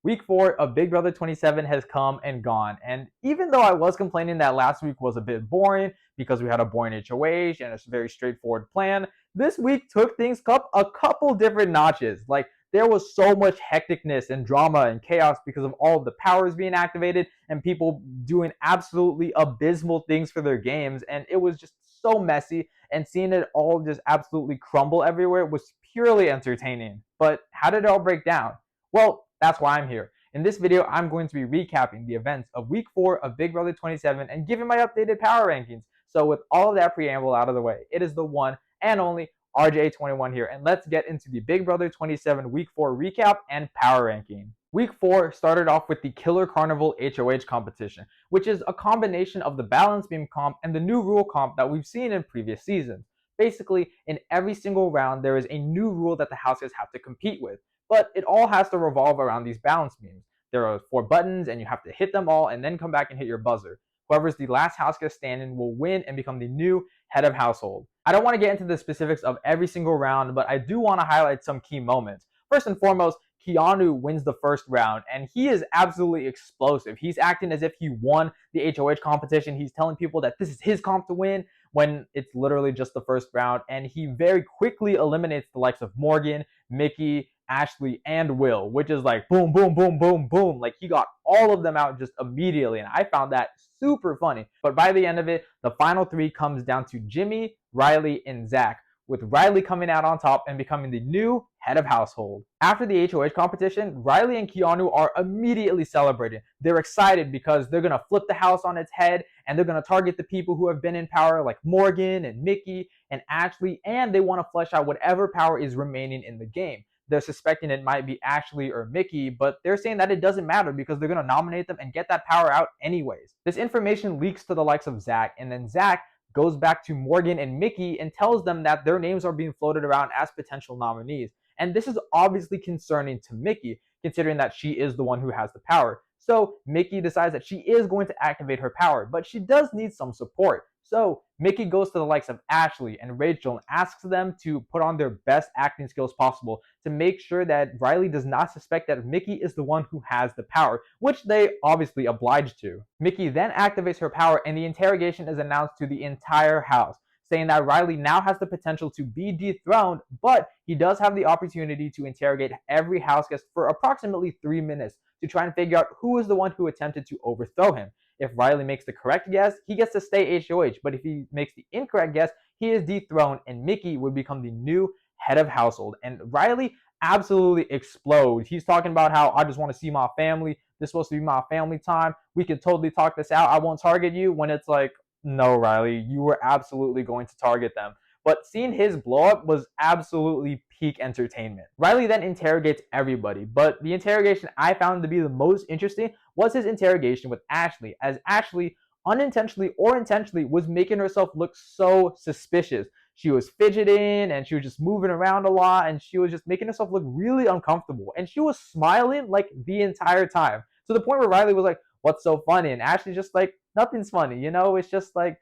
Week 4 of Big Brother 27 has come and gone, and even though I was complaining that last week was a bit boring because we had a boring HOH and a very straightforward plan, this week took things up a couple different notches. Like, there was so much hecticness and drama and chaos because of all of the powers being activated and people doing absolutely abysmal things for their games, and it was just so messy, and seeing it all just absolutely crumble everywhere was purely entertaining. But how did it all break down? Well, that's why I'm here. In this video, I'm going to be recapping the events of week 4 of Big Brother 27 and giving my updated power rankings. So with all of that preamble out of the way, it is the one and only RJ21 here, and let's get into the Big Brother 27 week 4 recap and power ranking. Week 4 started off with the Killer Carnival HOH competition, which is a combination of the balance beam comp and the new rule comp that we've seen in previous seasons. Basically, in every single round, there is a new rule that the houses have to compete with, but it all has to revolve around these balance beams. There are 4 buttons, and you have to hit them all and then come back and hit your buzzer. Whoever's the last house guest standing will win and become the new head of household. I don't want to get into the specifics of every single round, but I do want to highlight some key moments. First and foremost, Keanu wins the first round, and he is absolutely explosive. He's acting as if he won the HOH competition. He's telling people that this is his comp to win when it's literally just the first round, and he very quickly eliminates the likes of Morgan, Mickey, Ashley, and Will, which is like boom, boom, boom, boom, boom. Like, he got all of them out just immediately, and I found that super funny. But by the end of it, the final 3 comes down to Jimmy, Rylie, and Zach, with Rylie coming out on top and becoming the new head of household. After the HOH competition, Rylie and Keanu are immediately celebrating. They're excited because they're going to flip the house on its head, and they're going to target the people who have been in power like Morgan and Mickey and Ashley, and they want to flesh out whatever power is remaining in the game. They're suspecting it might be Ashley or Mickey, but they're saying that it doesn't matter because they're going to nominate them and get that power out anyways. This information leaks to the likes of Zach, and then Zach goes back to Morgan and Mickey and tells them that their names are being floated around as potential nominees. And this is obviously concerning to Mickey, considering that she is the one who has the power. So Mickey decides that she is going to activate her power, but she does need some support. So Mickey goes to the likes of Ashley and Rachel and asks them to put on their best acting skills possible to make sure that Rylie does not suspect that Mickey is the one who has the power, which they obviously oblige to. Mickey then activates her power, and the interrogation is announced to the entire house, saying that Rylie now has the potential to be dethroned, but he does have the opportunity to interrogate every house guest for approximately 3 minutes to try and figure out who is the one who attempted to overthrow him. If Rylie makes the correct guess, he gets to stay HOH, but if he makes the incorrect guess, he is dethroned, and Mickey would become the new head of household. And Rylie absolutely explodes. He's talking about how I just want to see my family. This is supposed to be my family time. We can totally talk this out. I won't target you, when it's like, no, Rylie, you were absolutely going to target them. But seeing his blow up was absolutely peak entertainment. Rylie then interrogates everybody, but the interrogation I found to be the most interesting was his interrogation with Ashley, as Ashley, unintentionally or intentionally, was making herself look so suspicious. She was fidgeting and she was just moving around a lot, and she was just making herself look really uncomfortable, and she was smiling like the entire time, to the point where Rylie was like, what's so funny? And Ashley's just like, nothing's funny, it's just like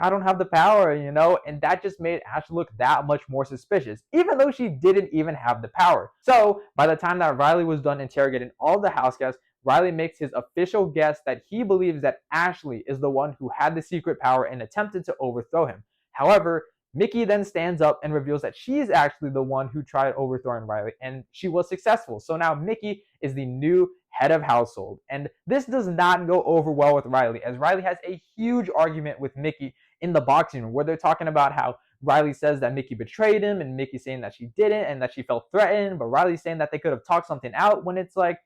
I don't have the power, and that just made Ashley look that much more suspicious, even though she didn't even have the power. So by the time that Rylie was done interrogating all the house guests, Rylie makes his official guess that he believes that Ashley is the one who had the secret power and attempted to overthrow him. However, Mickey then stands up and reveals that she is actually the one who tried overthrowing Rylie, and she was successful. So now Mickey is the new head of household. And this does not go over well with Rylie, as Rylie has a huge argument with Mickey in the boxing room, where they're talking about how Rylie says that Mickey betrayed him, and Mickey saying that she didn't and that she felt threatened, but Rylie saying that they could have talked something out, when it's like,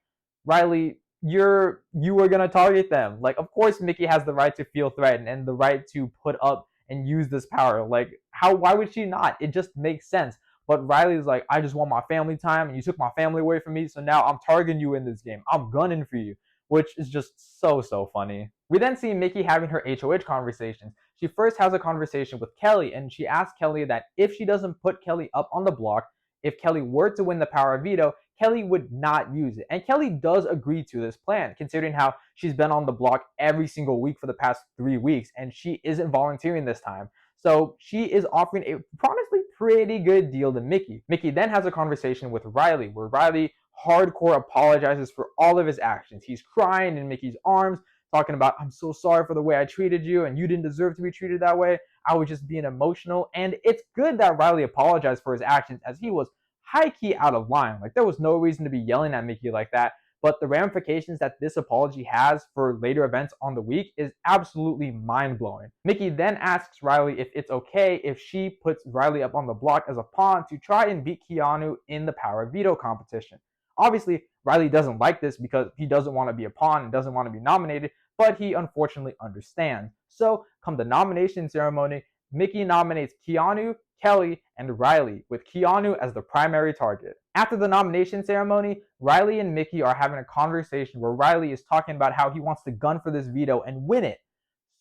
Rylie, you were gonna target them. Like, of course Mickey has the right to feel threatened and the right to put up and use this power. Like, why would she not? It just makes sense. But Riley's like, I just want my family time, and you took my family away from me, so now I'm targeting you in this game. I'm gunning for you, which is just so funny. We then see Mickey having her HOH conversations. She first has a conversation with Kelley, and she asks Kelley that if she doesn't put Kelley up on the block, if Kelley were to win the power of veto, Kelley would not use it. And Kelley does agree to this plan, considering how she's been on the block every single week for the past 3 weeks, and she isn't volunteering this time. So she is offering a honestly pretty good deal to Mickey. Mickey then has a conversation with Rylie, where Rylie hardcore apologizes for all of his actions. He's crying in Mickey's arms, talking about, I'm so sorry for the way I treated you, and you didn't deserve to be treated that way. I was just being emotional. And it's good that Rylie apologized for his actions, as he was high key out of line. Like, there was no reason to be yelling at Mickey like that. But the ramifications that this apology has for later events on the week is absolutely mind-blowing. Mickey then asks Rylie if it's okay if she puts Rylie up on the block as a pawn to try and beat Keanu in the power veto competition. Obviously, Rylie doesn't like this because he doesn't want to be a pawn and doesn't want to be nominated, but he unfortunately understands. So, come the nomination ceremony, Mickey nominates Keanu, Kelley, and Rylie, with Keanu as the primary target. After the nomination ceremony, Rylie and Mickey are having a conversation where Rylie is talking about how he wants to gun for this veto and win it,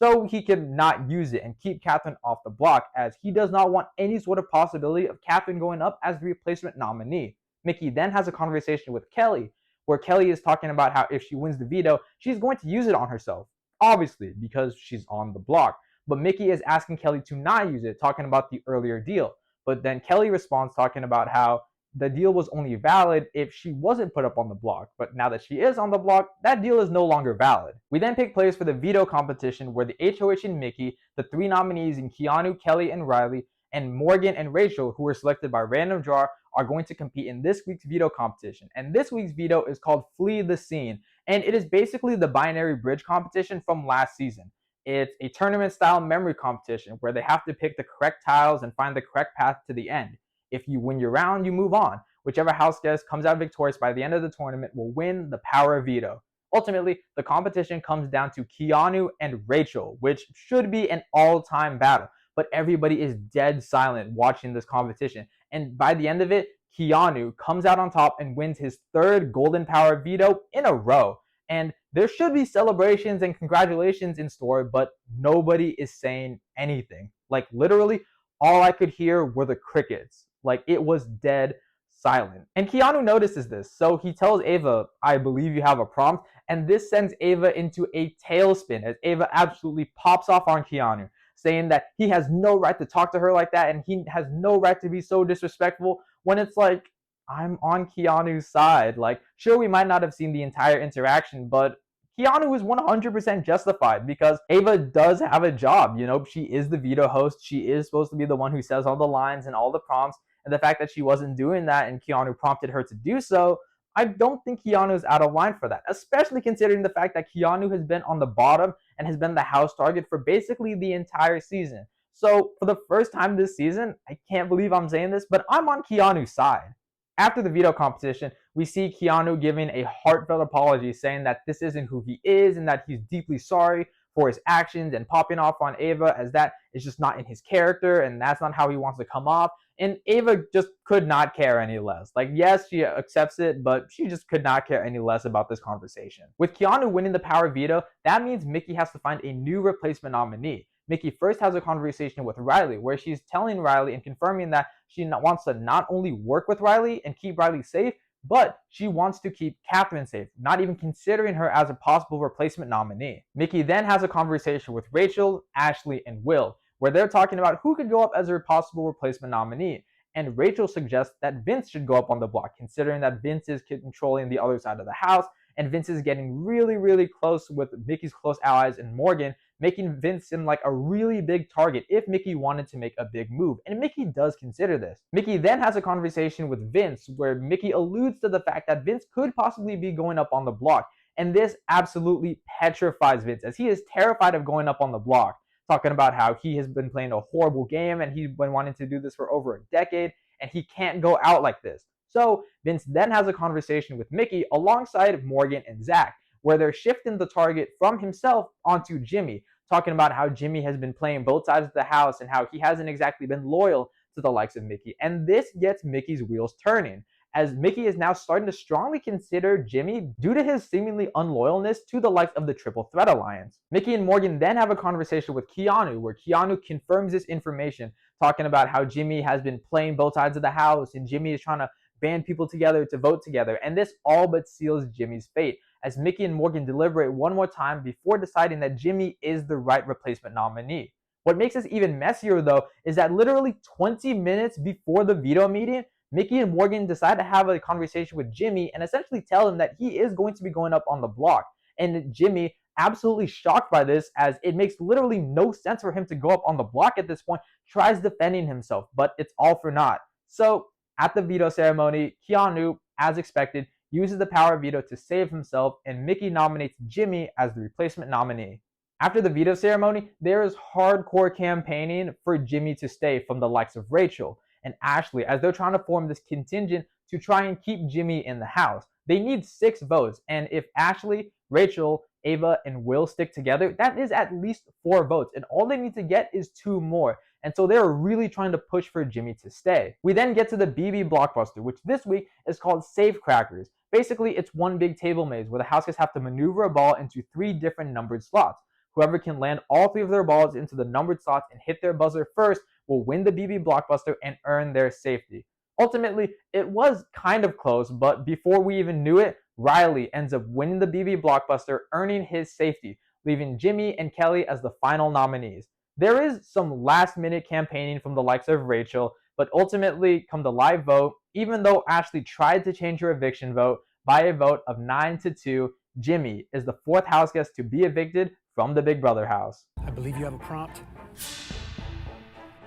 so he can not use it and keep Katherine off the block, as he does not want any sort of possibility of Katherine going up as the replacement nominee. Mickey then has a conversation with Kelley, where Kelley is talking about how if she wins the veto, she's going to use it on herself, obviously, because she's on the block. But Mickey is asking Kelley to not use it, talking about the earlier deal. But then Kelley responds talking about how the deal was only valid if she wasn't put up on the block, but now that she is on the block, that deal is no longer valid. We then pick place for the veto competition, where the HOH and Mickey, the three nominees in Keanu, Kelley, and Rylie, and Morgan and Rachel, who were selected by random draw, are going to compete in this week's veto competition. And this week's veto is called Flee the Scene, and it is basically the binary bridge competition from last season. It's a tournament style memory competition where they have to pick the correct tiles and find the correct path to the end. If you win your round, you move on. Whichever house guest comes out victorious by the end of the tournament will win the power of veto. Ultimately, the competition comes down to Keanu and Rachel, which should be an all-time battle. But everybody is dead silent watching this competition. And by the end of it, Keanu comes out on top and wins his third golden power veto in a row. And there should be celebrations and congratulations in store, but nobody is saying anything. Like, literally, all I could hear were the crickets. Like, it was dead silent. And Keanu notices this, so he tells Ava, I believe you have a prompt, and this sends Ava into a tailspin as Ava absolutely pops off on Keanu, saying that he has no right to talk to her like that and he has no right to be so disrespectful, when it's like, I'm on Keanu's side. Like, sure, we might not have seen the entire interaction, but Keanu is 100% justified because Ava does have a job. You know, she is the veto host. She is supposed to be the one who says all the lines and all the prompts. And the fact that she wasn't doing that and Keanu prompted her to do so, I don't think Keanu is out of line for that, especially considering the fact that Keanu has been on the bottom and has been the house target for basically the entire season. So for the first time this season, I can't believe I'm saying this, but I'm on Keanu's side. After the veto competition, we see Keanu giving a heartfelt apology, saying that this isn't who he is and that he's deeply sorry for his actions and popping off on Ava, as that is just not in his character and that's not how he wants to come off. And Ava just could not care any less. Like, yes, she accepts it, but she just could not care any less about this conversation. With Keanu winning the power veto, that means Mickey has to find a new replacement nominee. Mickey first has a conversation with Rylie, where she's telling Rylie and confirming that she wants to not only work with Rylie and keep Rylie safe, but she wants to keep Katherine safe, not even considering her as a possible replacement nominee. Mickey then has a conversation with Rachel, Ashley, and Will, where they're talking about who could go up as a possible replacement nominee. And Rachel suggests that Vince should go up on the block, considering that Vince is controlling the other side of the house, and Vince is getting really, really close with Mickey's close allies and Morgan, making Vince seem like a really big target if Mickey wanted to make a big move. And Mickey does consider this. Mickey then has a conversation with Vince, where Mickey alludes to the fact that Vince could possibly be going up on the block. And this absolutely petrifies Vince, as he is terrified of going up on the block, talking about how he has been playing a horrible game and he's been wanting to do this for over a decade and he can't go out like this. So Vince then has a conversation with Mickey alongside Morgan and Zach, where they're shifting the target from himself onto Jimmy, talking about how Jimmy has been playing both sides of the house and how he hasn't exactly been loyal to the likes of Mickey. And this gets Mickey's wheels turning, as Mickey is now starting to strongly consider Jimmy due to his seemingly unloyalness to the likes of the Triple Threat Alliance. Mickey and Morgan then have a conversation with Keanu, where Keanu confirms this information, talking about how Jimmy has been playing both sides of the house and Jimmy is trying to band people together to vote together. And this all but seals Jimmy's fate, as Mickey and Morgan deliberate one more time before deciding that Jimmy is the right replacement nominee. What makes this even messier, though, is that literally 20 minutes before the veto meeting, Mickey and Morgan decide to have a conversation with Jimmy and essentially tell him that he is going to be going up on the block. And Jimmy, absolutely shocked by this, as it makes literally no sense for him to go up on the block at this point, tries defending himself, but it's all for naught. So at the veto ceremony, Keanu, as expected, uses the power veto to save himself, and Mickey nominates Jimmy as the replacement nominee. After the veto ceremony, there is hardcore campaigning for Jimmy to stay from the likes of Rachel and Ashley, as they're trying to form this contingent to try and keep Jimmy in the house. They need 6 votes, and if Ashley, Rachel, Ava, and Will stick together, that is at least 4 votes, and all they need to get is 2 more. And so they're really trying to push for Jimmy to stay. We then get to the BB blockbuster, which this week is called Safe Crackers. Basically, it's one big table maze where the house guests have to maneuver a ball into 3 different numbered slots. Whoever can land all 3 of their balls into the numbered slots and hit their buzzer first will win the BB blockbuster and earn their safety. Ultimately, it was kind of close, but before we even knew it, Rylie ends up winning the BB blockbuster, earning his safety, leaving Jimmy and Kelley as the final nominees. There is some last-minute campaigning from the likes of Rachel, but ultimately, come the live vote, even though Ashley tried to change her eviction vote by a vote of 9-2, Jimmy is the 4th house guest to be evicted from the Big Brother house. I believe you have a prompt.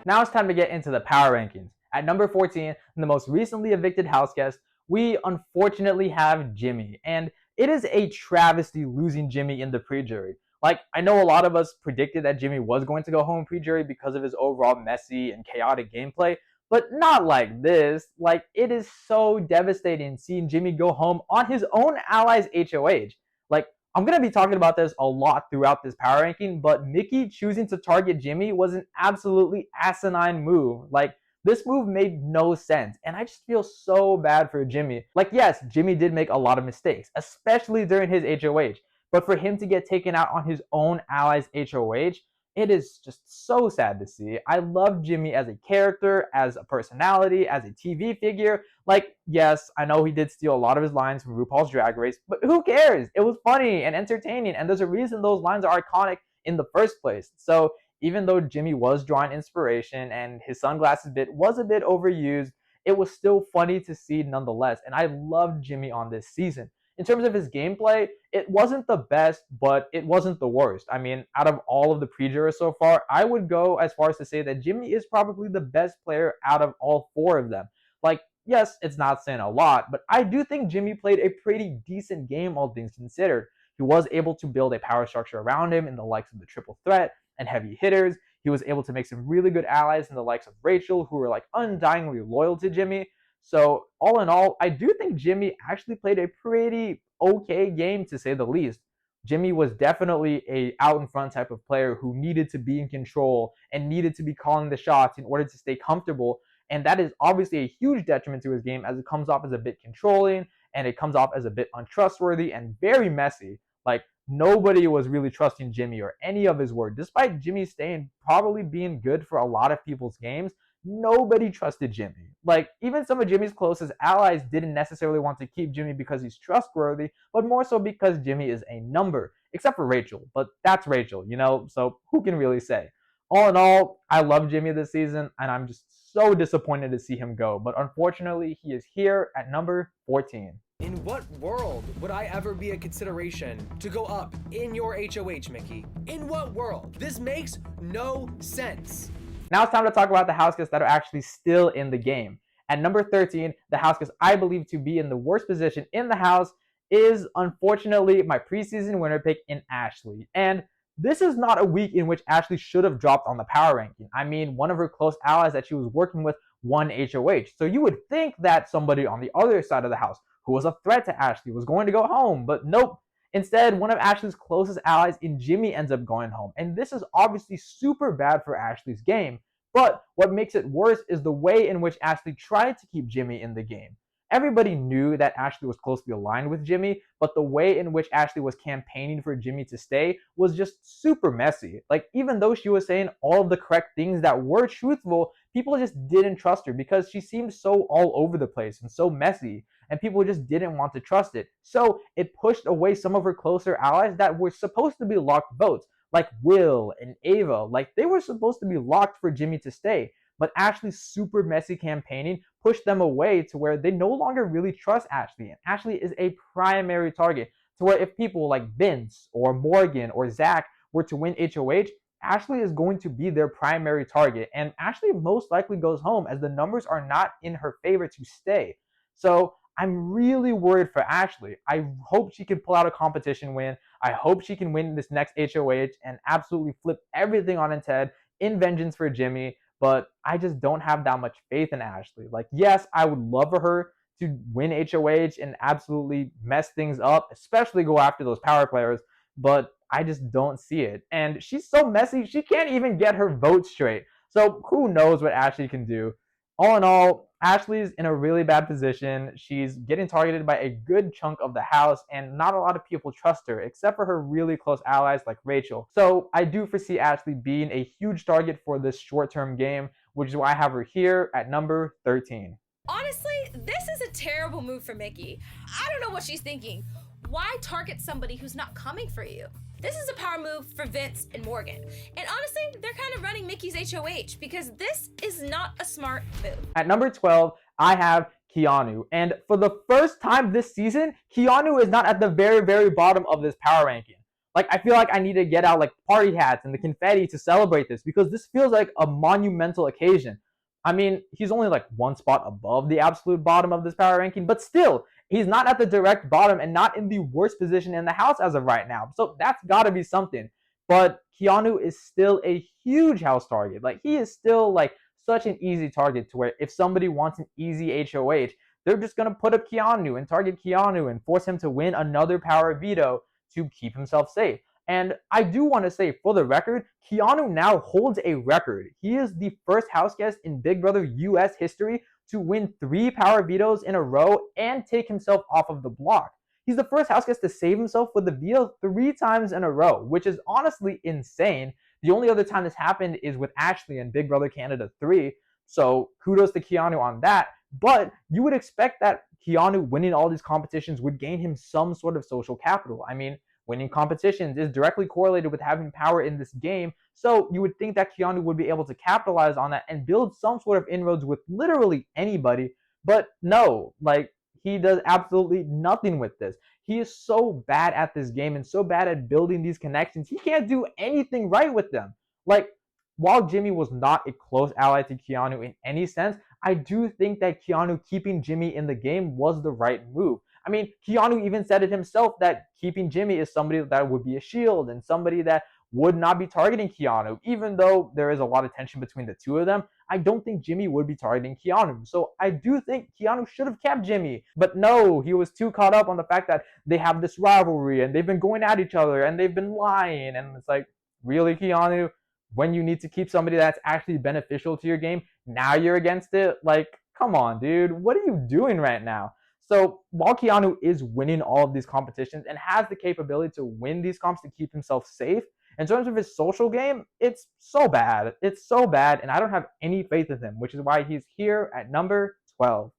Now it's time to get into the power rankings. At number 14, the most recently evicted house guest, we unfortunately have Jimmy, and it is a travesty losing Jimmy in the pre-jury. Like, I know a lot of us predicted that Jimmy was going to go home pre-jury because of his overall messy and chaotic gameplay, but not like this. Like, it is so devastating seeing Jimmy go home on his own allies' HOH. Like, I'm going to be talking about this a lot throughout this power ranking, but Mickey choosing to target Jimmy was an absolutely asinine move. Like, this move made no sense, and I just feel so bad for Jimmy. Like, yes, Jimmy did make a lot of mistakes, especially during his HOH, but for him to get taken out on his own allies' HOH, it is just so sad to see. I love Jimmy as a character, as a personality, as a TV figure. Like, yes, I know he did steal a lot of his lines from RuPaul's Drag Race, but who cares? It was funny and entertaining, and there's a reason those lines are iconic in the first place. So even though Jimmy was drawing inspiration and his sunglasses bit was a bit overused, it was still funny to see nonetheless, and I loved Jimmy on this season. In terms of his gameplay, it wasn't the best, but it wasn't the worst. I mean, out of all of the pre-jurors so far, I would go as far as to say that Jimmy is probably the best player out of all 4 of them. Like, yes, it's not saying a lot, but I do think Jimmy played a pretty decent game, all things considered. He was able to build a power structure around him in the likes of the triple threat and heavy hitters. He was able to make some really good allies in the likes of Rachel, who were like undyingly loyal to Jimmy. So all in all, I do think Jimmy actually played a pretty okay game, to say the least. Jimmy was definitely a out in front type of player who needed to be in control and needed to be calling the shots in order to stay comfortable. And that is obviously a huge detriment to his game, as it comes off as a bit controlling and it comes off as a bit untrustworthy and very messy. Like, nobody was really trusting Jimmy or any of his work. Despite Jimmy staying probably being good for a lot of people's games, nobody trusted Jimmy. Like, even some of Jimmy's closest allies didn't necessarily want to keep Jimmy because he's trustworthy, but more so because Jimmy is a number, except for Rachel. But that's Rachel, you know, so who can really say? All in all, I love Jimmy this season, and I'm just so disappointed to see him go. But unfortunately, he is here at number 14. In what world would I ever be a consideration to go up in your HOH, Mickey? In what world? This makes no sense. Now it's time to talk about the house guests that are actually still in the game. At number 13, the house guest I believe to be in the worst position in the house is, unfortunately, my preseason winner pick in Ashley. And this is not a week in which Ashley should have dropped on the power ranking. I mean, one of her close allies that she was working with won HOH. So you would think that somebody on the other side of the house who was a threat to Ashley was going to go home, but nope. Instead, one of Ashley's closest allies in Jimmy ends up going home. And this is obviously super bad for Ashley's game. But what makes it worse is the way in which Ashley tried to keep Jimmy in the game. Everybody knew that Ashley was closely aligned with Jimmy, but the way in which Ashley was campaigning for Jimmy to stay was just super messy. Like, even though she was saying all of the correct things that were truthful, people just didn't trust her because she seemed so all over the place and so messy, and people just didn't want to trust it. So it pushed away some of her closer allies that were supposed to be locked votes, like Will and Ava. Like, they were supposed to be locked for Jimmy to stay. But Ashley's super messy campaigning pushed them away to where they no longer really trust Ashley. And Ashley is a primary target to where if people like Vince or Morgan or Zach were to win HOH, Ashley is going to be their primary target. And Ashley most likely goes home as the numbers are not in her favor to stay. So I'm really worried for Ashley. I hope she can pull out a competition win. I hope she can win this next HOH and absolutely flip everything on its head in vengeance for Jimmy. But I just don't have that much faith in Ashley. Like, yes, I would love for her to win HOH and absolutely mess things up, especially go after those power players. But I just don't see it. And she's so messy, she can't even get her vote straight. So who knows what Ashley can do. All in all, Ashley's in a really bad position. She's getting targeted by a good chunk of the house, and not a lot of people trust her, except for her really close allies like Rachel. So I do foresee Ashley being a huge target for this short-term game, which is why I have her here at number 13. Honestly, this is a terrible move for Mickey. I don't know what she's thinking. Why target somebody who's not coming for you? This is a power move for Vince and Morgan. And honestly, they're kind of running Mickey's HOH because this is not a smart move. At number 12, I have Keanu. And for the first time this season, Keanu is not at the very, very bottom of this power ranking. Like, I feel like I need to get out like party hats and the confetti to celebrate this because this feels like a monumental occasion. I mean, he's only like one spot above the absolute bottom of this power ranking, but still, he's not at the direct bottom and not in the worst position in the house as of right now. So that's got to be something. But Keanu is still a huge house target. Like, he is still like such an easy target to where if somebody wants an easy HOH, they're just going to put up Keanu and target Keanu and force him to win another power veto to keep himself safe. And I do want to say, for the record, Keanu now holds a record. He is the first house guest in Big Brother US history to win 3 power vetoes in a row and take himself off of the block. He's the first house guest to save himself with the veto 3 times in a row, which is honestly insane. The only other time this happened is with Ashley in Big Brother Canada 3. So kudos to Keanu on that. But you would expect that Keanu winning all these competitions would gain him some sort of social capital. I mean, winning competitions is directly correlated with having power in this game, so you would think that Keanu would be able to capitalize on that and build some sort of inroads with literally anybody, but no, like, he does absolutely nothing with this. He is so bad at this game and so bad at building these connections, he can't do anything right with them. Like, while Jimmy was not a close ally to Keanu in any sense, I do think that Keanu keeping Jimmy in the game was the right move. I mean, Keanu even said it himself that keeping Jimmy is somebody that would be a shield and somebody that would not be targeting Keanu. Even though there is a lot of tension between the two of them, I don't think Jimmy would be targeting Keanu. So I do think Keanu should have kept Jimmy. But no, he was too caught up on the fact that they have this rivalry and they've been going at each other and they've been lying. And it's like, really, Keanu? When you need to keep somebody that's actually beneficial to your game, now you're against it? Like, come on, dude. What are you doing right now? So while Keanu is winning all of these competitions and has the capability to win these comps to keep himself safe, in terms of his social game, it's so bad. It's so bad, and I don't have any faith in him, which is why he's here at number 12.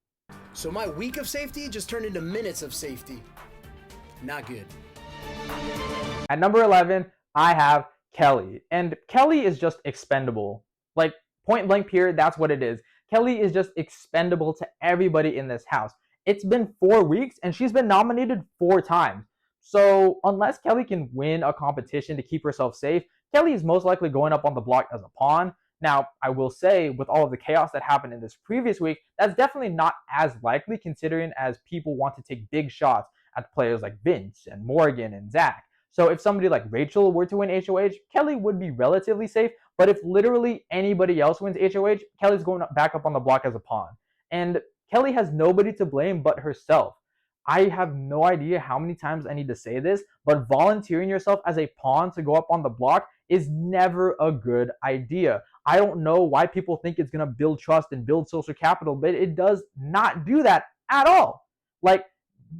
So my week of safety just turned into minutes of safety. Not good. At number 11, I have Kelley. And Kelley is just expendable. Like, point blank period, that's what it is. Kelley is just expendable to everybody in this house. It's been 4 weeks, and she's been nominated 4 times. So unless Kelley can win a competition to keep herself safe, Kelley is most likely going up on the block as a pawn. Now, I will say, with all of the chaos that happened in this previous week, that's definitely not as likely, considering as people want to take big shots at players like Vince and Morgan and Zach. So if somebody like Rachel were to win HOH, Kelley would be relatively safe. But if literally anybody else wins HOH, Kelley's going back up on the block as a pawn. And Kelley has nobody to blame but herself. I have no idea how many times I need to say this, but volunteering yourself as a pawn to go up on the block is never a good idea. I don't know why people think it's going to build trust and build social capital, but it does not do that at all. Like,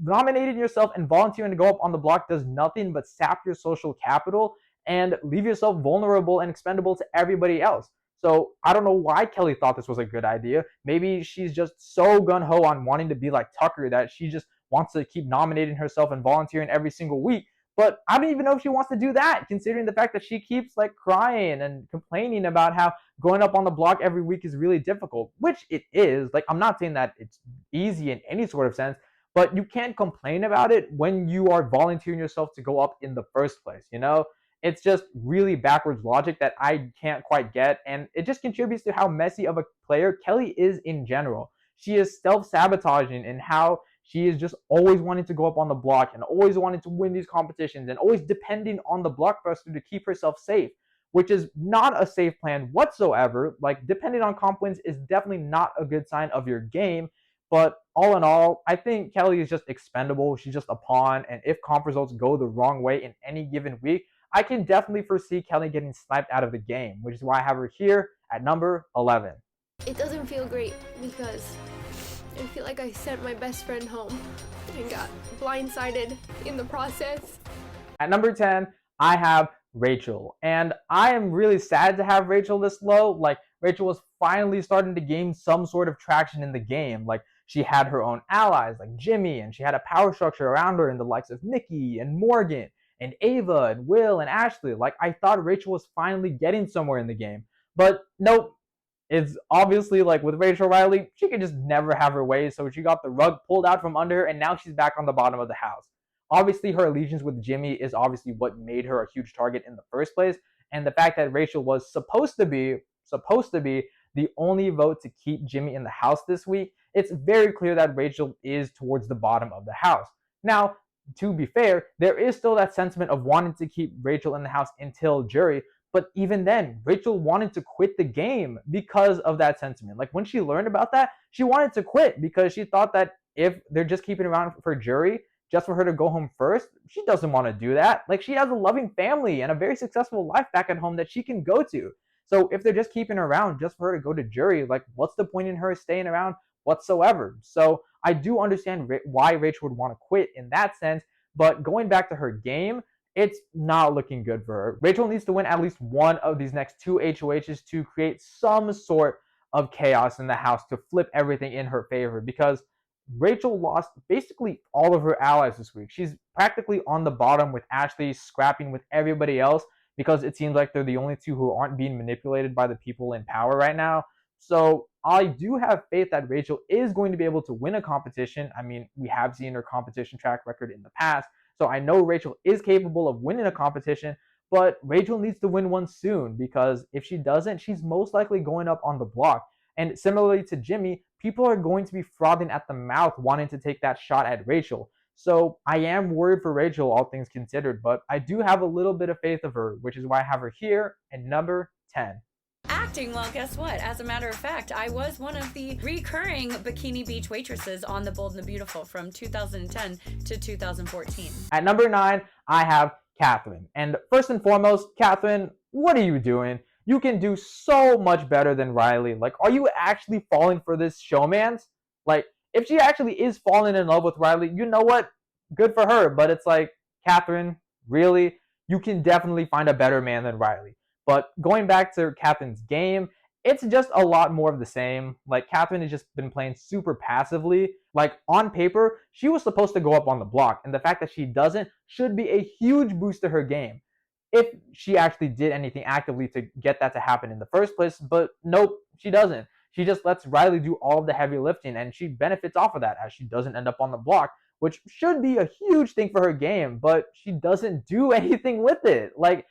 nominating yourself and volunteering to go up on the block does nothing but sap your social capital and leave yourself vulnerable and expendable to everybody else. So I don't know why Kelley thought this was a good idea. Maybe she's just so gung-ho on wanting to be like Tucker that she just wants to keep nominating herself and volunteering every single week. But I don't even know if she wants to do that, considering the fact that she keeps like crying and complaining about how going up on the block every week is really difficult, which it is. Like, I'm not saying that it's easy in any sort of sense, but you can't complain about it when you are volunteering yourself to go up in the first place, you know? It's just really backwards logic that I can't quite get, and it just contributes to how messy of a player Kelley is in general. She is self-sabotaging in how she is just always wanting to go up on the block and always wanting to win these competitions and always depending on the blockbuster to keep herself safe, which is not a safe plan whatsoever. Like, depending on comp wins is definitely not a good sign of your game. But all in all, I think Kelley is just expendable. She's just a pawn. And if comp results go the wrong way in any given week, I can definitely foresee Kelley getting sniped out of the game, which is why I have her here at number 11. It doesn't feel great because I feel like I sent my best friend home and got blindsided in the process. At number 10, I have Rachel. And I am really sad to have Rachel this low. Like, Rachel was finally starting to gain some sort of traction in the game. Like, she had her own allies like Jimmy, and she had a power structure around her in the likes of Mickey and Morgan and Ava and Will and Ashley. Like, I thought Rachel was finally getting somewhere in the game. But nope, it's obviously like with Rachel Rylie, she could just never have her way. So she got the rug pulled out from under her, and now she's back on the bottom of the house. Obviously, her allegiance with Jimmy is obviously what made her a huge target in the first place. And the fact that Rachel was supposed to be the only vote to keep Jimmy in the house this week, it's very clear that Rachel is towards the bottom of the house. Now, to be fair, there is still that sentiment of wanting to keep Rachel in the house until jury. But even then, Rachel wanted to quit the game because of that sentiment. Like, when she learned about that, she wanted to quit because she thought that if they're just keeping around for jury, just for her to go home first, she doesn't want to do that. Like, she has a loving family and a very successful life back at home that she can go to. So if they're just keeping her around just for her to go to jury, like, what's the point in her staying around whatsoever? So I do understand why Rachel would want to quit in that sense. But going back to her game, it's not looking good for her. Rachel needs to win at least one of these next two HOHs to create some sort of chaos in the house to flip everything in her favor, because Rachel lost basically all of her allies this week. She's practically on the bottom with Ashley scrapping with everybody else because it seems like they're the only two who aren't being manipulated by the people in power right now. So I do have faith that Rachel is going to be able to win a competition. I mean, we have seen her competition track record in the past. So I know Rachel is capable of winning a competition, but Rachel needs to win one soon, because if she doesn't, she's most likely going up on the block. And similarly to Jimmy, people are going to be frothing at the mouth wanting to take that shot at Rachel. So I am worried for Rachel, all things considered, but I do have a little bit of faith of her, which is why I have her here at number 10. Acting, well, guess what? As a matter of fact, I was one of the recurring Bikini Beach waitresses on The Bold and the Beautiful from 2010 to 2014. At number 9, I have Katherine. And first and foremost, Katherine, what are you doing? You can do so much better than Rylie. Like, are you actually falling for this showman's? Like, if she actually is falling in love with Rylie, you know what? Good for her. But it's like, Katherine, really? You can definitely find a better man than Rylie. But going back to Katherine's game, it's just a lot more of the same. Like, Katherine has just been playing super passively. Like, on paper, she was supposed to go up on the block, and the fact that she doesn't should be a huge boost to her game if she actually did anything actively to get that to happen in the first place. But nope, she doesn't. She just lets Rylie do all of the heavy lifting, and she benefits off of that as she doesn't end up on the block, which should be a huge thing for her game, but she doesn't do anything with it. Like,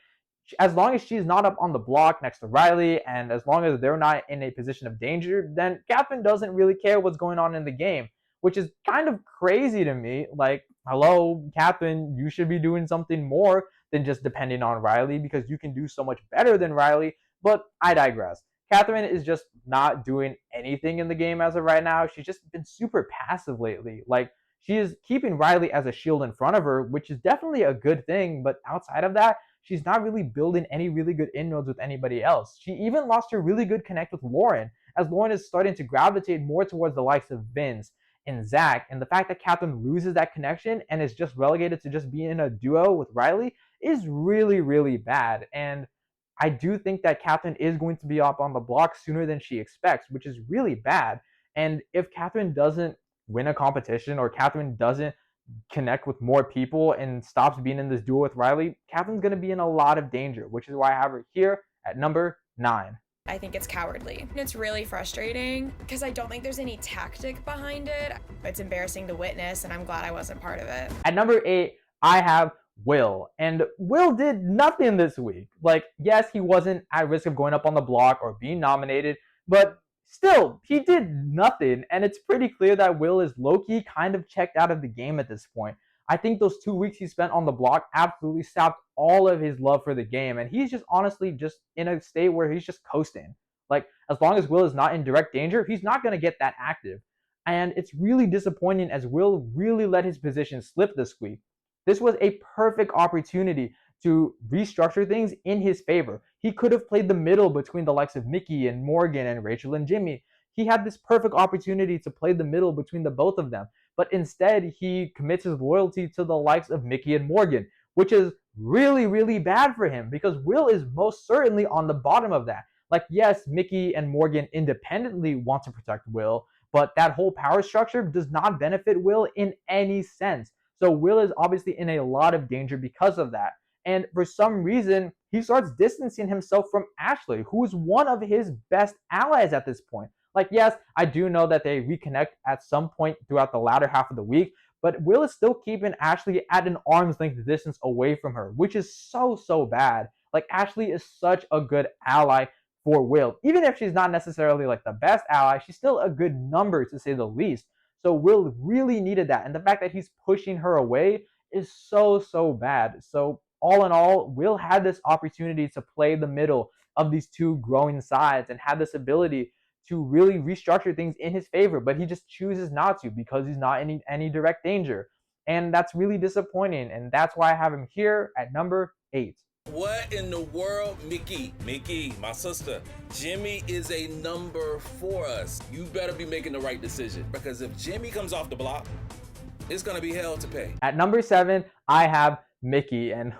as long as she's not up on the block next to Rylie, and as long as they're not in a position of danger, then Katherine doesn't really care what's going on in the game, which is kind of crazy to me. Like, hello, Katherine, you should be doing something more than just depending on Rylie, because you can do so much better than Rylie. But I digress. Katherine is just not doing anything in the game as of right now. She's just been super passive lately. Like, she is keeping Rylie as a shield in front of her, which is definitely a good thing, but outside of that, she's not really building any really good inroads with anybody else. She even lost her really good connect with Lauren, as Lauren is starting to gravitate more towards the likes of Vince and Zach. And the fact that Katherine loses that connection and is just relegated to just being in a duo with Rylie is really, really bad. And I do think that Katherine is going to be up on the block sooner than she expects, which is really bad. And if Katherine doesn't win a competition, or Katherine doesn't connect with more people and stops being in this duel with Rylie, Katherine's going to be in a lot of danger, which is why I have her here at number 9. I think it's cowardly. It's really frustrating because I don't think there's any tactic behind it. It's embarrassing to witness, and I'm glad I wasn't part of it. At number 8, I have Will. And Will did nothing this week. Like, yes, he wasn't at risk of going up on the block or being nominated, but still, he did nothing. And it's pretty clear that Will is low-key kind of checked out of the game at this point. I think those 2 weeks he spent on the block absolutely sapped all of his love for the game. And he's just honestly just in a state where he's just coasting. Like, as long as Will is not in direct danger, he's not going to get that active. And it's really disappointing as Will really let his position slip this week. This was a perfect opportunity to restructure things in his favor. He could have played the middle between the likes of Mickey and Morgan and Rachel and Jimmy. He had this perfect opportunity to play the middle between the both of them. But instead, he commits his loyalty to the likes of Mickey and Morgan, which is really, really bad for him because Will is most certainly on the bottom of that. Like, yes, Mickey and Morgan independently want to protect Will, but that whole power structure does not benefit Will in any sense. So Will is obviously in a lot of danger because of that. And for some reason, he starts distancing himself from Ashley, who is one of his best allies at this point. Like, yes, I do know that they reconnect at some point throughout the latter half of the week, but Will is still keeping Ashley at an arm's length distance away from her, which is so, so bad. Like, Ashley is such a good ally for Will. Even if she's not necessarily like the best ally, she's still a good number to say the least. So Will really needed that. And the fact that he's pushing her away is so, so bad. So all in all, Will had this opportunity to play the middle of these two growing sides and had this ability to really restructure things in his favor, but he just chooses not to because he's not in any direct danger. And that's really disappointing. And that's why I have him here at number 8. What in the world? Mickey, my sister. Jimmy is a number for us. You better be making the right decision because if Jimmy comes off the block, it's going to be hell to pay. At number 7, I have Mickey. And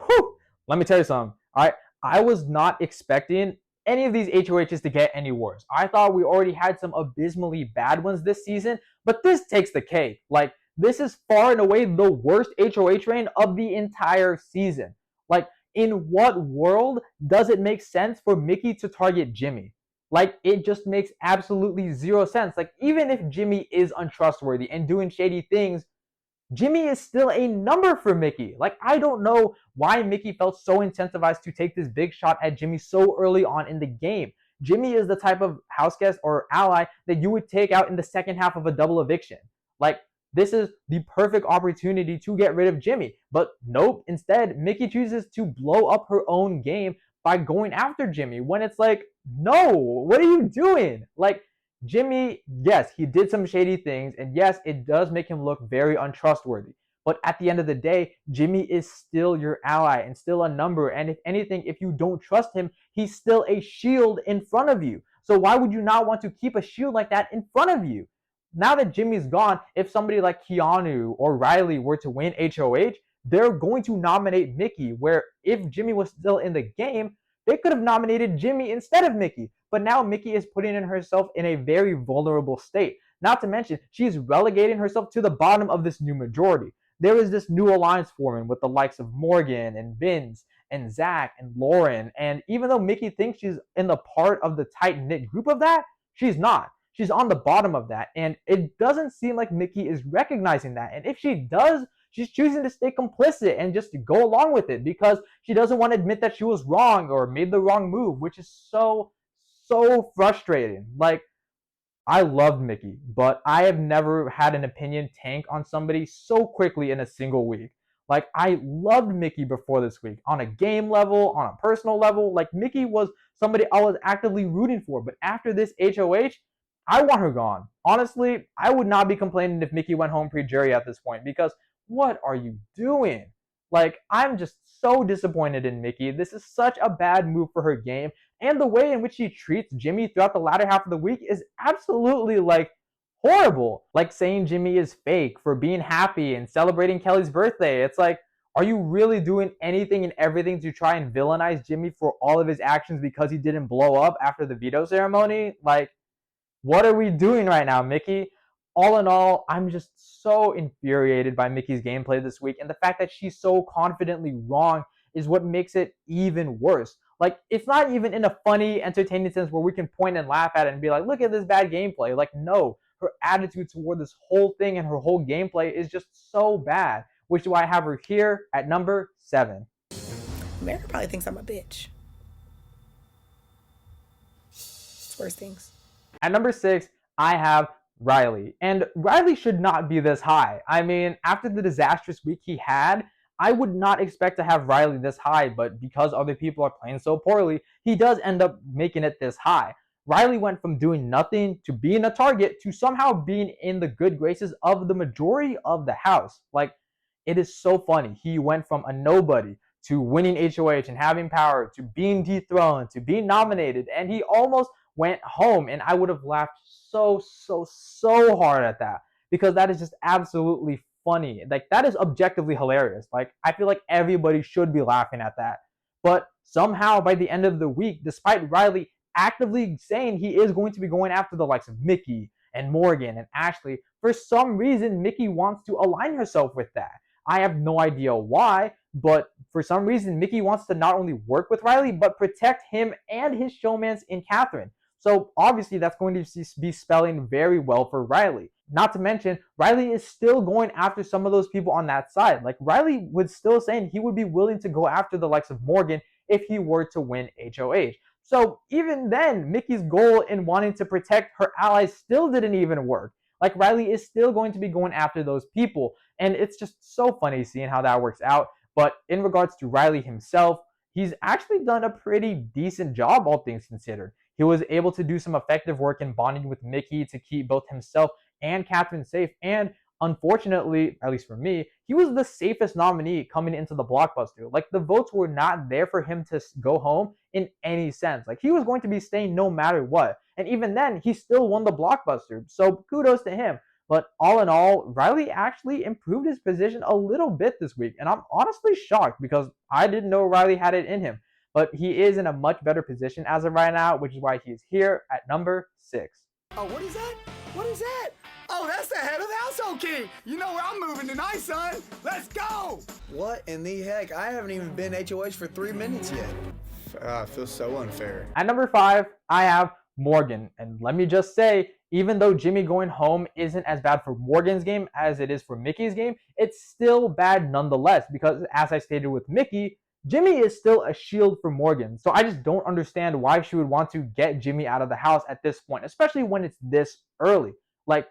let me tell you something. I was not expecting any of these HOHs to get any worse. I thought we already had some abysmally bad ones this season, but this takes the cake. Like, this is far and away the worst HOH reign of the entire season. Like, in what world does it make sense for Mickey to target Jimmy? Like, it just makes absolutely zero sense. Like, even if Jimmy is untrustworthy and doing shady things, Jimmy is still a number for Mickey. Like, I don't know why Mickey felt so incentivized to take this big shot at Jimmy so early on in the game. Jimmy is the type of house guest or ally that you would take out in the second half of a double eviction. Like, this is the perfect opportunity to get rid of Jimmy. But nope, instead, Mickey chooses to blow up her own game by going after Jimmy when it's like, no, what are you doing? Like, Jimmy, yes, he did some shady things, and yes, it does make him look very untrustworthy. But at the end of the day, Jimmy is still your ally and still a number. And if anything, if you don't trust him, he's still a shield in front of you. So why would you not want to keep a shield like that in front of you? Now that Jimmy's gone, if somebody like Keanu or Rylie were to win HOH, they're going to nominate Mickey, where if Jimmy was still in the game, they could have nominated Jimmy instead of Mickey. But now Mickey is putting herself in a very vulnerable state. Not to mention, she's relegating herself to the bottom of this new majority. There is this new alliance forming with the likes of Morgan and Vince and Zach and Lauren. And even though Mickey thinks she's in the part of the tight-knit group of that, she's not. She's on the bottom of that. And it doesn't seem like Mickey is recognizing that. And if she does, she's choosing to stay complicit and just go along with it because she doesn't want to admit that she was wrong or made the wrong move, which is so frustrating. Like, I loved Mickey, but I have never had an opinion tank on somebody so quickly in a single week. Like, I loved Mickey before this week on a game level, on a personal level. Like, Mickey was somebody I was actively rooting for, but after this HOH, I want her gone. Honestly, I would not be complaining if Mickey went home pre-jury at this point because what are you doing? Like, I'm just so disappointed in Mickey. This is such a bad move for her game. And the way in which she treats Jimmy throughout the latter half of the week is absolutely, like, horrible. Like, saying Jimmy is fake for being happy and celebrating Kelley's birthday. It's like, are you really doing anything and everything to try and villainize Jimmy for all of his actions because he didn't blow up after the veto ceremony? Like, what are we doing right now, Mickey? all in all, I'm just so infuriated by Mickey's gameplay this week, and the fact that she's so confidently wrong is what makes it even worse. Like, it's not even in a funny, entertaining sense where we can point and laugh at it and be like, look at this bad gameplay. Like, no, her attitude toward this whole thing and her whole gameplay is just so bad, which is why I have her here at number 7. America probably thinks I'm a bitch. It's worse things. At number 6, I have Rylie. And Rylie should not be this high. I mean, after the disastrous week he had, I would not expect to have Rylie this high, but because other people are playing so poorly, he does end up making it this high. Rylie went from doing nothing to being a target to somehow being in the good graces of the majority of the house. Like, it is so funny. He went from a nobody to winning HOH and having power to being dethroned to being nominated, and he almost went home. And I would have laughed so hard at that, because that is just absolutely funny. Like, that is objectively hilarious. Like, I feel like everybody should be laughing at that. But somehow by the end of the week, despite Rylie actively saying he is going to be going after the likes of Mickey and Morgan and Ashley, for some reason Mickey wants to align herself with that. I have no idea why, but for some reason Mickey wants to not only work with Rylie, but protect him and his showmans in Katherine. So obviously that's going to be spelling very well for Rylie. Not to mention, Rylie is still going after some of those people on that side. Like, Rylie was still saying he would be willing to go after the likes of Morgan if he were to win HOH. So even then, Mickey's goal in wanting to protect her allies still didn't even work. Like, Rylie is still going to be going after those people. And it's just so funny seeing how that works out. But in regards to Rylie himself, he's actually done a pretty decent job, all things considered. He was able to do some effective work in bonding with Mickey to keep both himself and Katherine safe. And unfortunately, at least for me, he was the safest nominee coming into the blockbuster. Like, the votes were not there for him to go home in any sense. Like, he was going to be staying no matter what. And even then, he still won the blockbuster. So kudos to him. But all in all, Rylie actually improved his position a little bit this week. And I'm honestly shocked, because I didn't know Rylie had it in him. But he is in a much better position as of right now, which is why he's here at number 6. Oh, what is that? What is that? Oh, that's the head of the household king. You know where I'm moving tonight, son. Let's go. What in the heck? I haven't even been HOH for 3 minutes yet. I feel so unfair. At number 5, I have Morgan. And let me just say, even though Jimmy going home isn't as bad for Morgan's game as it is for Mickey's game, it's still bad nonetheless, because as I stated with Mickey, Jimmy is still a shield for Morgan. So I just don't understand why she would want to get Jimmy out of the house at this point, especially when it's this early. Like,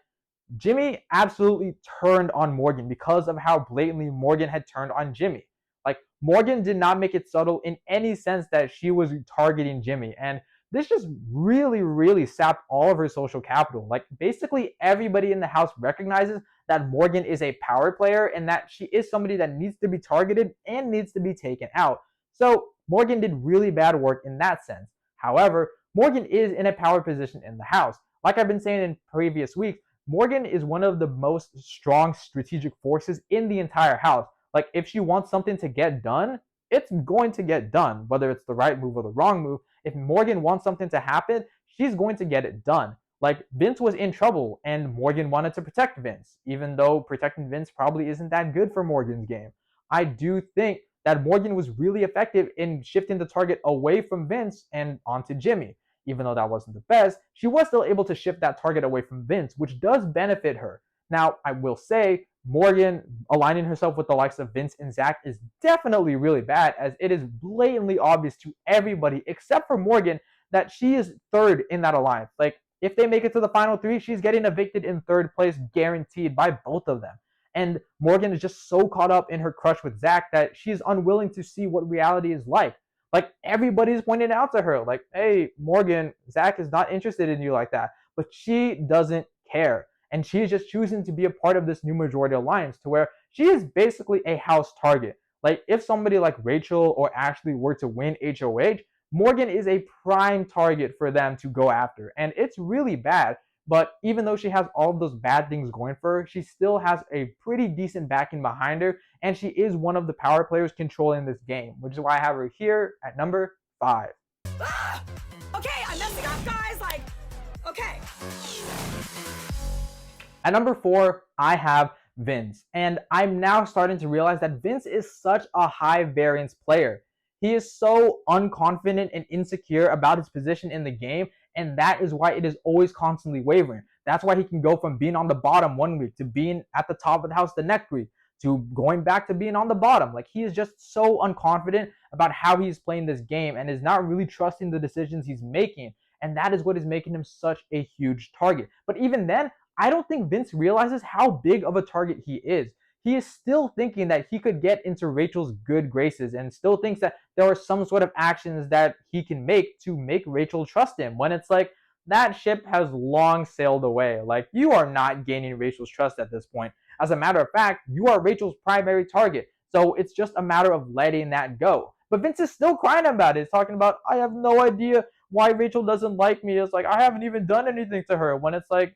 Jimmy absolutely turned on Morgan because of how blatantly Morgan had turned on Jimmy. Like, Morgan did not make it subtle in any sense that she was targeting Jimmy. And this just really sapped all of her social capital. Like, basically everybody in the house recognizes that Morgan is a power player and that she is somebody that needs to be targeted and needs to be taken out. So Morgan did really bad work in that sense. However, Morgan is in a power position in the house. Like I've been saying in previous weeks, Morgan is one of the most strong strategic forces in the entire house. Like, if she wants something to get done, it's going to get done, whether it's the right move or the wrong move. If Morgan wants something to happen, she's going to get it done. Like, Vince was in trouble and Morgan wanted to protect Vince, even though protecting Vince probably isn't that good for Morgan's game. I do think that Morgan was really effective in shifting the target away from Vince and onto Jimmy. Even though that wasn't the best, she was still able to shift that target away from Vince, which does benefit her. Now, I will say, Morgan aligning herself with the likes of Vince and Zach is definitely really bad, as it is blatantly obvious to everybody except for Morgan that she is third in that alliance. Like, if they make it to the final 3, she's getting evicted in 3rd place, guaranteed, by both of them. And Morgan is just so caught up in her crush with Zach that she's unwilling to see what reality is like. Like, everybody's pointing out to her, like, hey, Morgan, Zach is not interested in you like that. But she doesn't care. And she is just choosing to be a part of this new majority alliance, to where she is basically a house target. Like, if somebody like Rachel or Ashley were to win HOH, Morgan is a prime target for them to go after. And it's really bad. But even though she has all of those bad things going for her, she still has a pretty decent backing behind her. And she is one of the power players controlling this game, which is why I have her here at number 5. Ah! Okay, I'm messing up, guys. Like, okay. At number 4, I have Vince. And I'm now starting to realize that Vince is such a high variance player. He is so unconfident and insecure about his position in the game, and that is why it is always constantly wavering. That's why he can go from being on the bottom one week to being at the top of the house the next week to going back to being on the bottom. Like, he is just so unconfident about how he's playing this game and is not really trusting the decisions he's making. And that is what is making him such a huge target. But even then, I don't think Vince realizes how big of a target he is. He is still thinking that he could get into Rachel's good graces and still thinks that there are some sort of actions that he can make to make Rachel trust him, when it's like, that ship has long sailed away. Like, you are not gaining Rachel's trust at this point. As a matter of fact, you are Rachel's primary target. So it's just a matter of letting that go. But Vince is still crying about it. He's talking about, I have no idea why Rachel doesn't like me. It's like, I haven't even done anything to her. When it's like,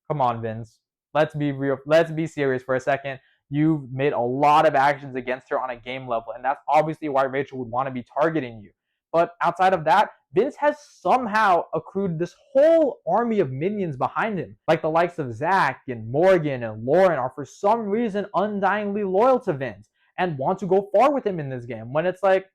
come on, Vince. Let's be real. Let's be serious for a second. You've made a lot of actions against her on a game level, and that's obviously why Rachel would want to be targeting you. But outside of that, Vince has somehow accrued this whole army of minions behind him. Like the likes of Zach and Morgan and Lauren are for some reason undyingly loyal to Vince and want to go far with him in this game. When it's like,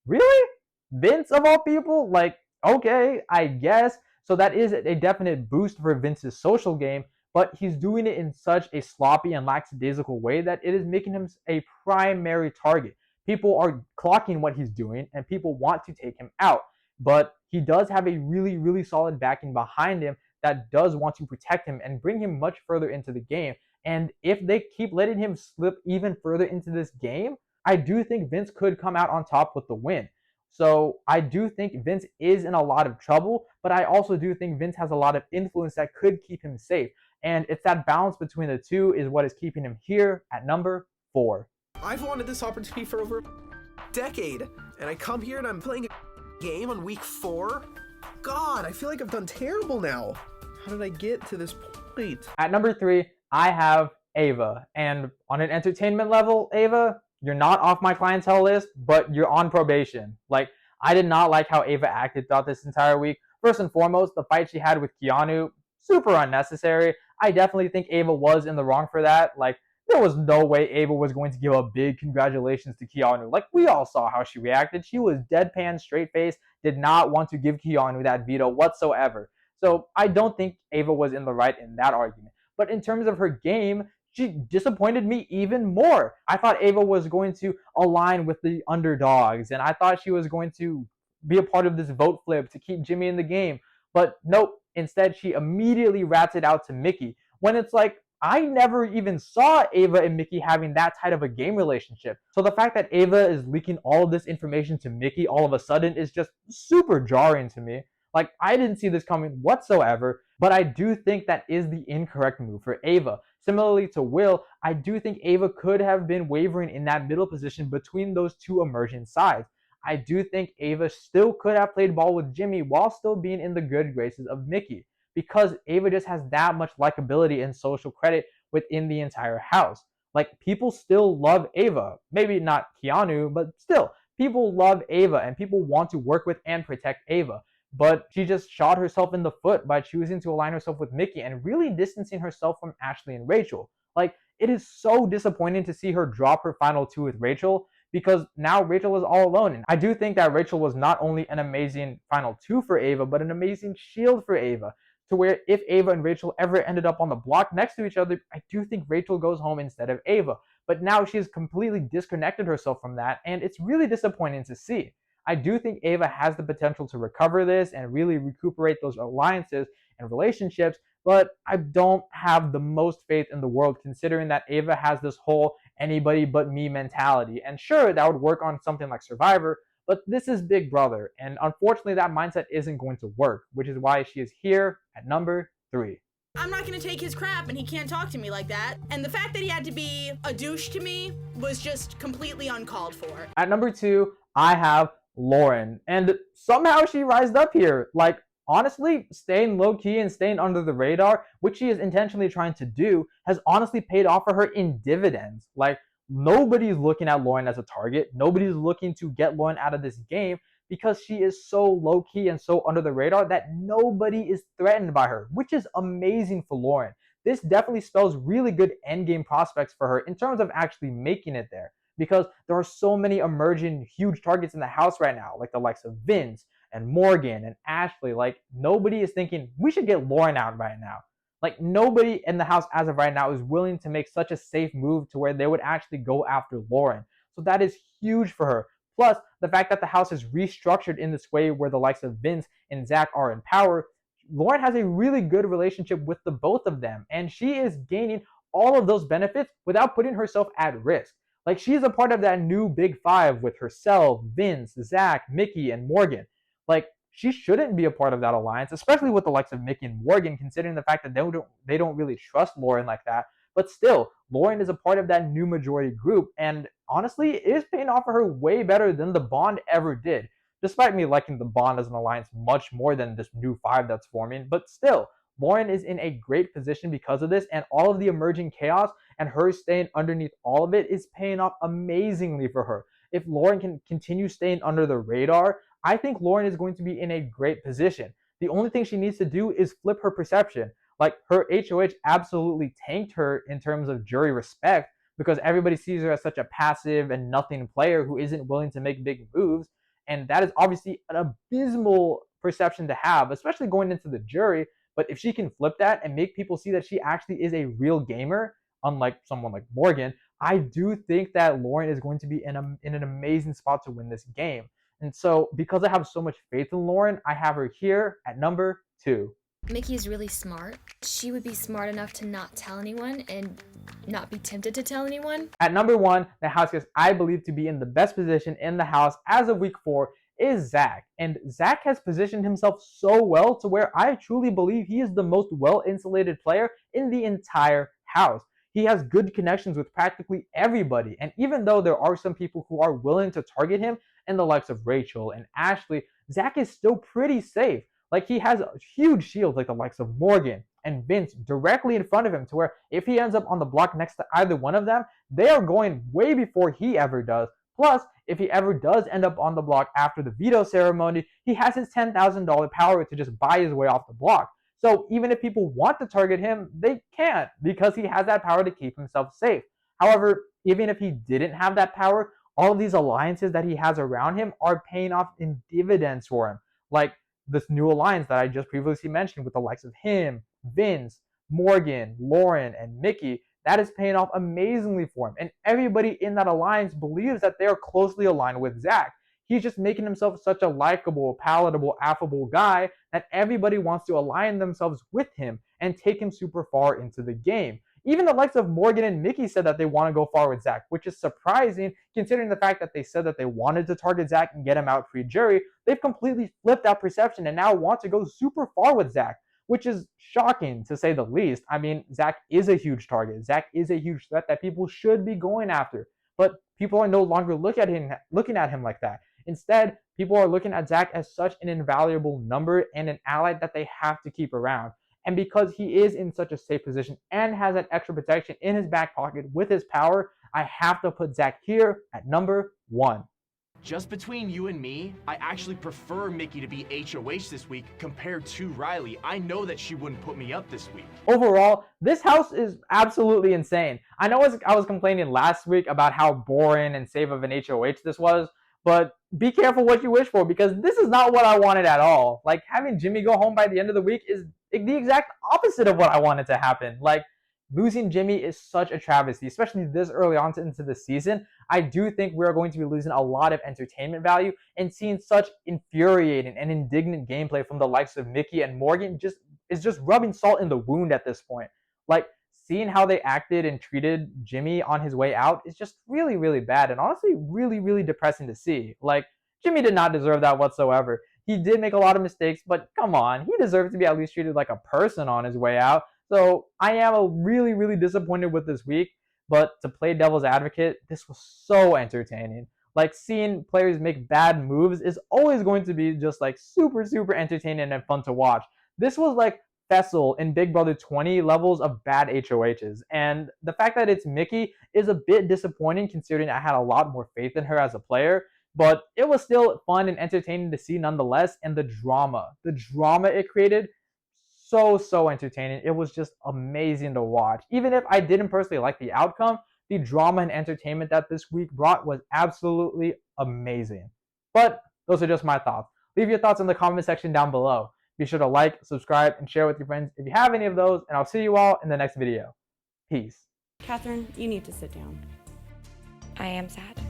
really? Vince of all people? Like, okay, I guess. So that is a definite boost for Vince's social game, but he's doing it in such a sloppy and lackadaisical way that it is making him a primary target. People are clocking what he's doing, and people want to take him out. But he does have a really, really solid backing behind him that does want to protect him and bring him much further into the game. And if they keep letting him slip even further into this game, I do think Vince could come out on top with the win. So I do think Vince is in a lot of trouble, but I also do think Vince has a lot of influence that could keep him safe. And it's that balance between the two is what is keeping him here at number 4. I've wanted this opportunity for over a decade, and I come here and I'm playing a game on week 4? God, I feel like I've done terrible now. How did I get to this point? At number 3, I have Ava. And on an entertainment level, Ava, you're not off my clientele list, but you're on probation. Like, I did not like how Ava acted throughout this entire week. First and foremost, the fight she had with Keanu, super unnecessary. I definitely think Ava was in the wrong for that. Like, there was no way Ava was going to give a big congratulations to Keanu. Like, we all saw how she reacted. She was deadpan, straight face, did not want to give Keanu that veto whatsoever. So I don't think Ava was in the right in that argument. But in terms of her game, she disappointed me even more. I thought Ava was going to align with the underdogs, and I thought she was going to be a part of this vote flip to keep Jimmy in the game. But nope, instead she immediately rats it out to Mickey, when it's like, I never even saw Ava and Mickey having that tight of a game relationship. So the fact that Ava is leaking all of this information to Mickey all of a sudden is just super jarring to me. Like, I didn't see this coming whatsoever, but I do think that is the incorrect move for Ava. Similarly to Will, I do think Ava could have been wavering in that middle position between those two emerging sides. I do think Ava still could have played ball with Jimmy while still being in the good graces of Mickey, because Ava just has that much likability and social credit within the entire house. Like, people still love Ava. Maybe not Keanu, but still, people love Ava and people want to work with and protect Ava. But she just shot herself in the foot by choosing to align herself with Mickey and really distancing herself from Ashley and Rachel. Like, it is so disappointing to see her drop her final 2 with Rachel, because now Rachel is all alone. And I do think that Rachel was not only an amazing final 2 for Ava, but an amazing shield for Ava, to where if Ava and Rachel ever ended up on the block next to each other, I do think Rachel goes home instead of Ava. But now she's completely disconnected herself from that, and it's really disappointing to see. I do think Ava has the potential to recover this and really recuperate those alliances and relationships, but I don't have the most faith in the world, considering that Ava has this whole anybody but me mentality. And sure, that would work on something like Survivor, but this is Big Brother, and unfortunately that mindset isn't going to work, which is why she is here at number 3. I'm not gonna take his crap, and he can't talk to me like that. And the fact that he had to be a douche to me was just completely uncalled for. At number 2, I have Lauren, and somehow she rised up here. Like, honestly, staying low-key and staying under the radar, which she is intentionally trying to do, has honestly paid off for her in dividends. Like, nobody's looking at Lauren as a target. Nobody's looking to get Lauren out of this game, because she is so low-key and so under the radar that nobody is threatened by her, which is amazing for Lauren. this definitely spells really good endgame prospects for her in terms of actually making it there. Because there are so many emerging huge targets in the house right now, like the likes of Vince and Morgan and Ashley. Like, nobody is thinking we should get Lauren out right now. Like, nobody in the house as of right now is willing to make such a safe move to where they would actually go after Lauren. So that is huge for her. Plus, the fact that the house is restructured in this way where the likes of Vince and Zach are in power, Lauren has a really good relationship with the both of them. And she is gaining all of those benefits without putting herself at risk. Like, she's a part of that new big five with herself, Vince, Zach, Mickey, and Morgan. Like, she shouldn't be a part of that alliance, especially with the likes of Mickey and Morgan, considering the fact that they don't really trust Lauren like that. But still, Lauren is a part of that new majority group, and honestly, it is paying off for her way better than the Bond ever did. Despite me liking the Bond as an alliance much more than this new five that's forming, but still, Lauren is in a great position because of this, and all of the emerging chaos and her staying underneath all of it is paying off amazingly for her. If Lauren can continue staying under the radar, I think Lauren is going to be in a great position. The only thing she needs to do is flip her perception. Like, her HOH absolutely tanked her in terms of jury respect because everybody sees her as such a passive and nothing player who isn't willing to make big moves. And that is obviously an abysmal perception to have, especially going into the jury. But if she can flip that and make people see that she actually is a real gamer, unlike someone like Morgan, I do think that Lauren is going to be in an amazing spot to win this game. And so, because I have so much faith in Lauren, I have her here at number 2. Mickey's really smart. She would be smart enough to not tell anyone and not be tempted to tell anyone. At number 1, the house guest I believe to be in the best position in the house as of week 4 is Zach. And Zach has positioned himself so well to where I truly believe he is the most well-insulated player in the entire house. He has good connections with practically everybody. And even though there are some people who are willing to target him, and the likes of Rachel and Ashley, Zach is still pretty safe. Like, he has huge shields like the likes of Morgan and Vince directly in front of him to where if he ends up on the block next to either one of them, they are going way before he ever does. Plus, if he ever does end up on the block after the veto ceremony, he has his $10,000 power to just buy his way off the block. So even if people want to target him, they can't because he has that power to keep himself safe. However, even if he didn't have that power, all of these alliances that he has around him are paying off in dividends for him. Like this new alliance that I just previously mentioned with the likes of him, Vince, Morgan, Lauren, and Mickey, that is paying off amazingly for him. And everybody in that alliance believes that they are closely aligned with Zach. He's just making himself such a likable, palatable, affable guy that everybody wants to align themselves with him and take him super far into the game. Even the likes of Morgan and Mickey said that they want to go far with Zach, which is surprising considering the fact that they said that they wanted to target Zach and get him out pre-jury. They've completely flipped that perception and now want to go super far with Zach, which is shocking to say the least. I mean, Zach is a huge target. Zach is a huge threat that people should be going after, but people are no longer looking at him like that. Instead, people are looking at Zach as such an invaluable number and an ally that they have to keep around. And because he is in such a safe position and has that extra protection in his back pocket with his power, I have to put Zach here at number 1. Just between you and me, I actually prefer Mickey to be HOH this week compared to Rylie. I know that she wouldn't put me up this week. Overall, this house is absolutely insane. I know I was complaining last week about how boring and safe of an HOH this was, but be careful what you wish for because this is not what I wanted at all. Like, having Jimmy go home by the end of the week is the exact opposite of what I wanted to happen. Like, losing Jimmy is such a travesty, especially this early on into the season. I do think we're going to be losing a lot of entertainment value, and seeing such infuriating and indignant gameplay from the likes of Mickey and Morgan is just rubbing salt in the wound at this point. Like, seeing how they acted and treated Jimmy on his way out is just really, really bad, and honestly really, really depressing to see. Like, Jimmy did not deserve that whatsoever. He did make a lot of mistakes, but come on, he deserved to be at least treated like a person on his way out. So I am really, really disappointed with this week, but to play devil's advocate, this was so entertaining. Like, seeing players make bad moves is always going to be just like super, super entertaining and fun to watch. This was like Fessel in Big Brother 20 levels of bad HOHs. And the fact that it's Mickey is a bit disappointing considering I had a lot more faith in her as a player. But it was still fun and entertaining to see nonetheless. And the drama it created, so entertaining. It was just amazing to watch. Even if I didn't personally like the outcome, the drama and entertainment that this week brought was absolutely amazing. But those are just my thoughts. Leave your thoughts in the comment section down below. Be sure to like, subscribe, and share with your friends if you have any of those, and I'll see you all in the next video. Peace. Katherine, you need to sit down. I am sad.